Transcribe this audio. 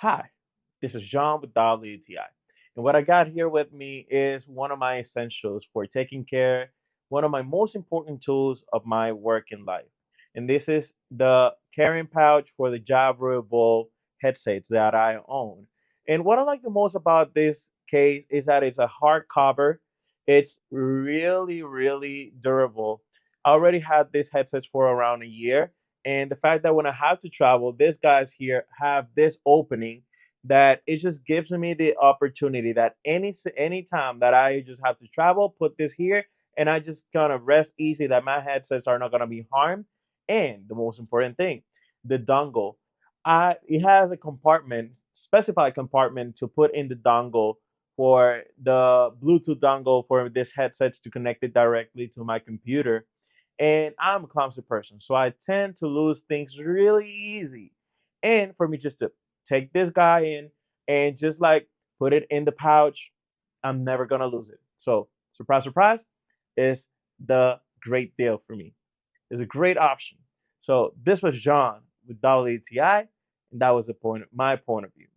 Hi, this is John with WTI. And what I got here with me is one of my essentials for taking care, one of my most important tools of my work in life. And this is the carrying pouch for the Jabra Evolve headsets that I own. And what I like the most about this case is that it's a hard cover. It's really, really durable. I already had these headsets for around a year, and the fact that when I have to travel, these guys here have this opening that it just gives me the opportunity that any time that I just have to travel, put this here, and I just kind of rest easy that my headsets are not gonna be harmed. And the most important thing, the dongle. It has a compartment, specified compartment to put in the dongle for the Bluetooth dongle for this headsets to connect it directly to my computer. And I'm a clumsy person, so I tend to lose things really easy. And for me just to take this guy in and just like put it in the pouch, I'm never gonna lose it. So surprise, surprise, is the great deal for me. It's a great option. So this was John with WTI, and that was my point of view.